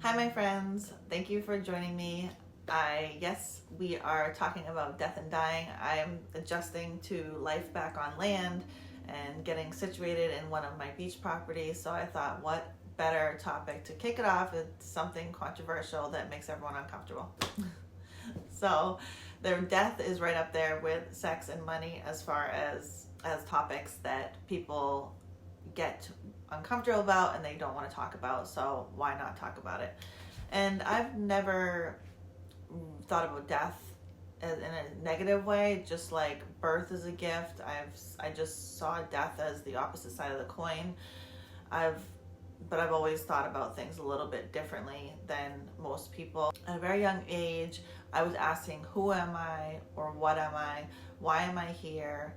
Hi, my friends. Thank you for joining me. Yes, we are talking about death and dying. I'm adjusting to life back on land and getting situated in one of my beach properties. So I thought, what better topic to kick it off? It's something controversial that makes everyone uncomfortable. So, their death is right up there with sex and money as far as topics that people get uncomfortable about and they don't want to talk about. So why not talk about it? And I've never thought about death in a negative way, just like birth is a gift. I just saw death as the opposite side of the coin. But I've always thought about things a little bit differently than most people. At a very young age, I was asking, who am I, or what am I? Why am I here?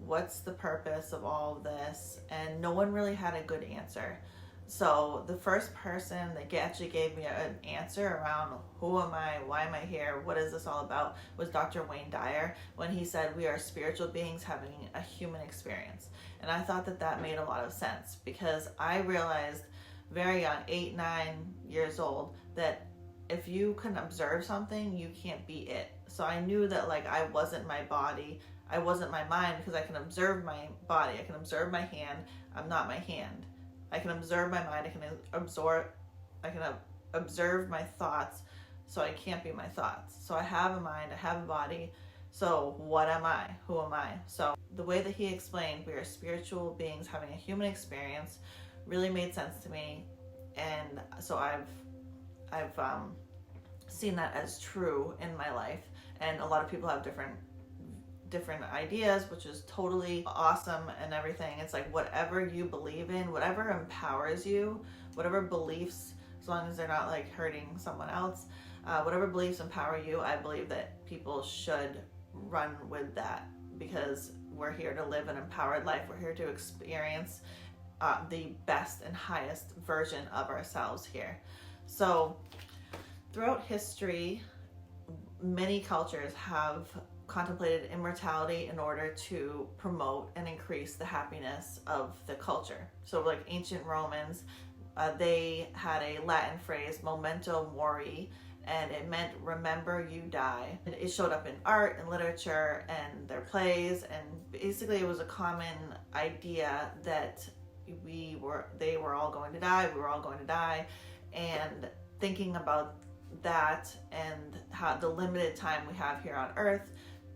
What's the purpose of all of this? And no one really had a good answer. So the first person that actually gave me an answer around who am I, why am I here, what is this all about, was Dr. Wayne Dyer, when he said we are spiritual beings having a human experience. And I thought that made a lot of sense, because I realized very young, 8, 9 years old, that if you can observe something, you can't be it. So I knew that I wasn't my body, I wasn't my mind, because I can observe my body, I can observe my hand, I'm not my hand. I can observe my mind, I can observe my thoughts, so I can't be my thoughts. So I have a mind, I have a body, so what am I? Who am I? So the way that he explained we are spiritual beings having a human experience really made sense to me, and so I've seen that as true in my life. And a lot of people have different ideas, which is totally awesome and everything. It's like whatever you believe in, whatever empowers you, whatever beliefs, as long as they're not hurting someone else, whatever beliefs empower you, I believe that people should run with that, because we're here to live an empowered life. We're here to experience the best and highest version of ourselves here. So throughout history, many cultures have contemplated immortality in order to promote and increase the happiness of the culture. So like ancient Romans, they had a Latin phrase, memento mori, and it meant remember you die. And it showed up in art and literature and their plays, and basically it was a common idea that they were all going to die, we were all going to die, and thinking about that and how the limited time we have here on earth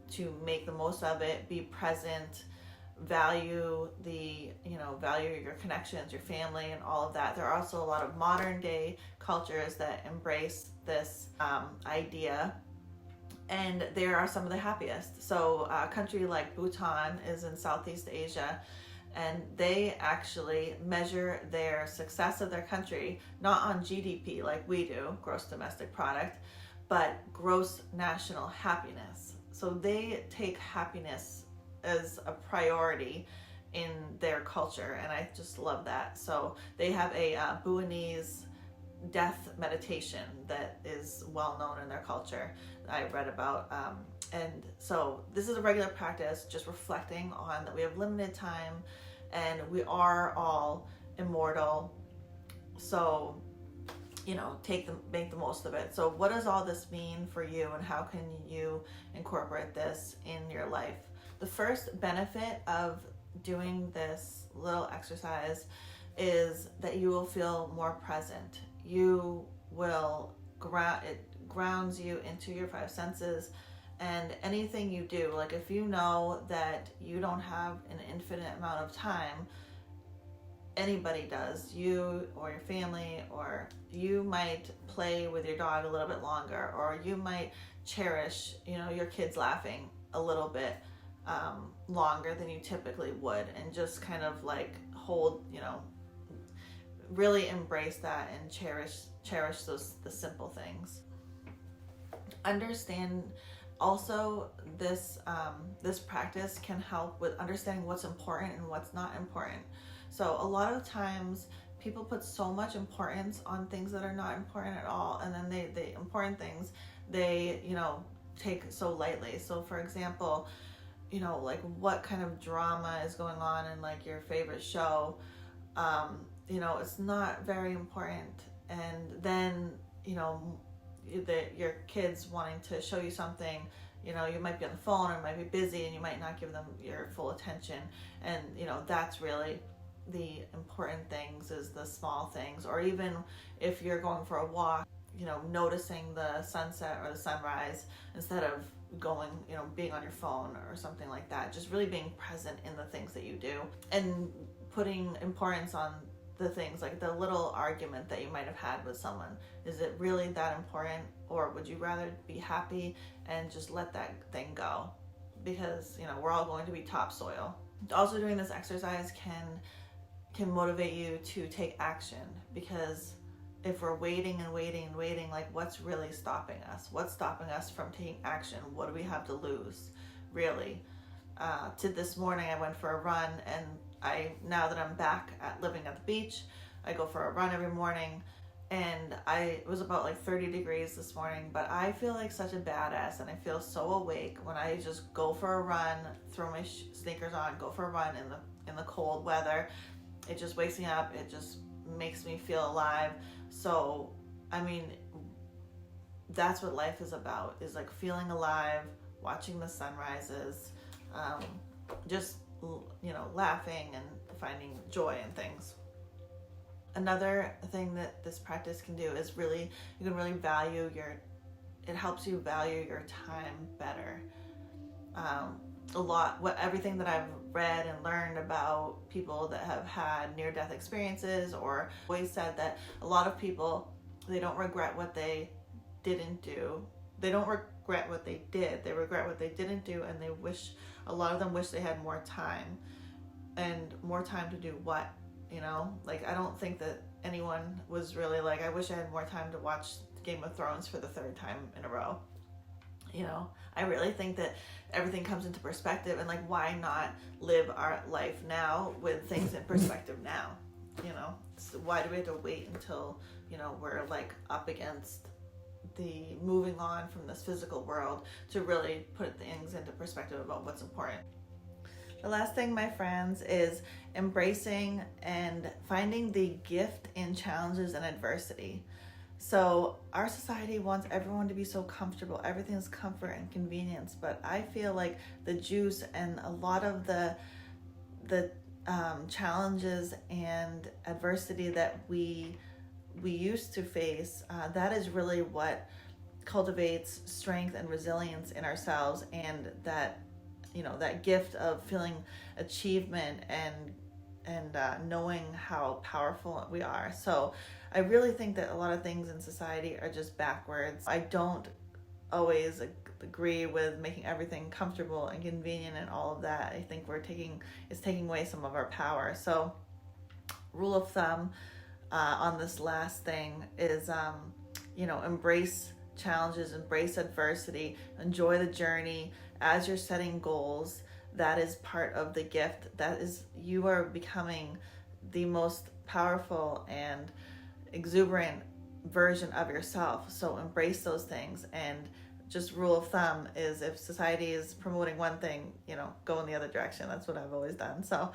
to make the most of it, be present, value your connections, your family, and all of that. There are also a lot of modern day cultures that embrace this idea, and they are some of the happiest. So a country like Bhutan is in Southeast Asia, and they actually measure their success of their country not on GDP like we do, gross domestic product, but gross national happiness. So they take happiness as a priority in their culture, and I just love that. So they have a Buanese death meditation that is well known in their culture that I read about. And so this is a regular practice, just reflecting on that we have limited time and we are all immortal. So make the most of it. So what does all this mean for you, and how can you incorporate this in your life? The first benefit of doing this little exercise is that you will feel more present. It grounds you into your 5 senses, and anything you do, like if you know that you don't have an infinite amount of time, anybody does, you or your family, or you might play with your dog a little bit longer, or you might cherish your kids laughing a little bit longer than you typically would, and just kind of hold, really embrace that and cherish the simple things. Understand also this practice can help with understanding what's important and what's not important. So a lot of times people put so much importance on things that are not important at all, and then the important things they take so lightly. So for example, what kind of drama is going on in your favorite show, it's not very important and then, your kids wanting to show you something, you might be on the phone or might be busy and you might not give them your full attention. And, that's really the important things, is the small things. Or even if you're going for a walk, noticing the sunset or the sunrise instead of going, being on your phone or something like that. Just really being present in the things that you do and putting importance on the things, like the little argument that you might have had with someone. Is it really that important, or would you rather be happy and just let that thing go? Because, we're all going to be topsoil. Also, doing this exercise can motivate you to take action, because if we're waiting and waiting and waiting, like, what's really stopping us? What's stopping us from taking action? What do we have to lose, really? This morning I went for a run, and now that I'm back living at the beach, I go for a run every morning, and it was about like 30 degrees this morning, but I feel like such a badass, and I feel so awake when I just go for a run, throw my sneakers on, go for a run in the cold weather. It just wakes me up. It just makes me feel alive. So, that's what life is about, is like feeling alive, watching the sunrises, just, laughing and finding joy in things. Another thing that this practice can do is you can really value it helps you value your time better. Everything that I've read and learned about people that have had near-death experiences, or always said that a lot of people, they don't regret what they didn't do. They don't regret what they did. They regret what they didn't do, and a lot of them wish they had more time. And more time to do what? Like, I don't think that anyone was really like, I wish I had more time to watch Game of Thrones for the third time in a row. I really think that everything comes into perspective, and like, why not live our life now with things in perspective now? So why do we have to wait until, we're like up against the moving on from this physical world to really put things into perspective about what's important? The last thing, my friends, is embracing and finding the gift in challenges and adversity. So our society wants everyone to be so comfortable. Everything's comfort and convenience. But I feel like the juice and a lot of the challenges and adversity that we used to face, that is really what cultivates strength and resilience in ourselves, and that gift of feeling achievement and knowing how powerful we are. So I really think that a lot of things in society are just backwards. I don't always agree with making everything comfortable and convenient and all of that. I think it's taking away some of our power. So rule of thumb on this last thing is, embrace challenges, embrace adversity, enjoy the journey. As you're setting goals, that is part of the gift. That is, you are becoming the most powerful and exuberant version of yourself. So embrace those things. And just rule of thumb is, if society is promoting one thing, go in the other direction. That's what I've always done. So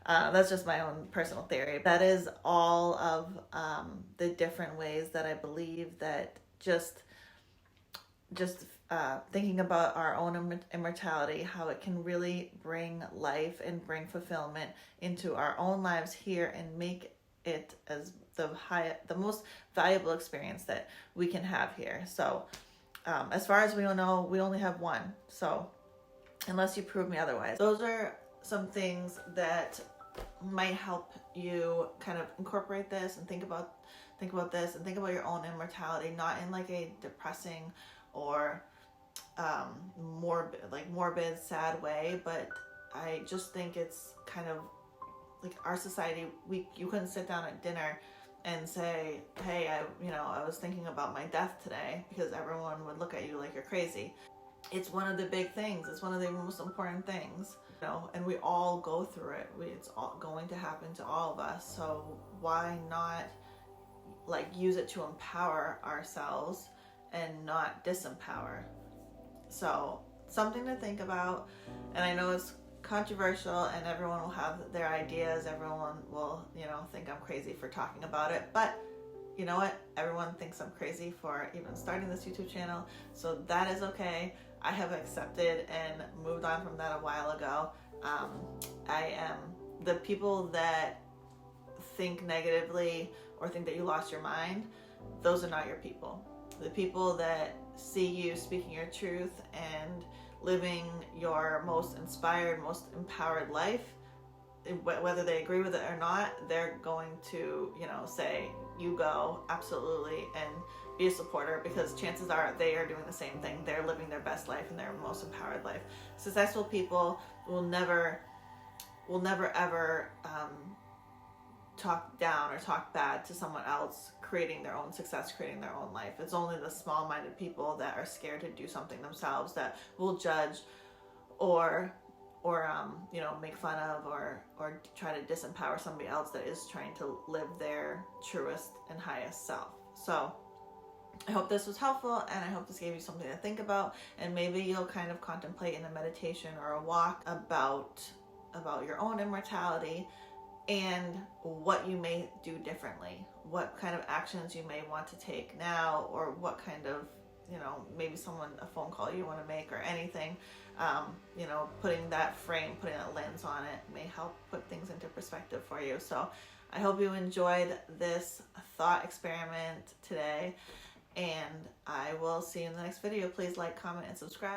that's just my own personal theory. That is all of the different ways that I believe that just thinking about our own immortality, how it can really bring life and bring fulfillment into our own lives here, and make it as the most valuable experience that we can have here. So as far as we know, we only have one. So unless you prove me otherwise, those are some things that might help you kind of incorporate this and think about this and think about your own immortality, not in like a depressing or morbid, sad way, but I just think it's kind of like our society. You couldn't sit down at dinner and say, hey, I was thinking about my death today, because everyone would look at you like you're crazy. It's one of the big things. It's one of the most important things, and we all go through it. It's all going to happen to all of us. So why not use it to empower ourselves and not disempower? So something to think about. And I know it's controversial and everyone will have their ideas. Everyone will, think I'm crazy for talking about it. But, you know what? Everyone thinks I'm crazy for even starting this YouTube channel, so that is okay. I have accepted and moved on from that a while ago. I am the people that think negatively or think that you lost your mind. Those are not your people. The people that see you speaking your truth and living your most inspired, most empowered life, whether they agree with it or not, they're going to, say, you go, absolutely, and be a supporter, because chances are they are doing the same thing. They're living their best life and their most empowered life. Successful people will never ever talk down or talk bad to someone else creating their own success, creating their own life. It's only the small-minded people that are scared to do something themselves that will judge or make fun of or try to disempower somebody else that is trying to live their truest and highest self. So I hope this was helpful, and I hope this gave you something to think about, and maybe you'll kind of contemplate in a meditation or a walk about your own immortality and what you may do differently, what kind of actions you may want to take now, or what kind of, maybe a phone call you want to make, or anything. Putting that lens on it may help put things into perspective for you. So I hope you enjoyed this thought experiment today, and I will see you in the next video. Please like, comment, and subscribe.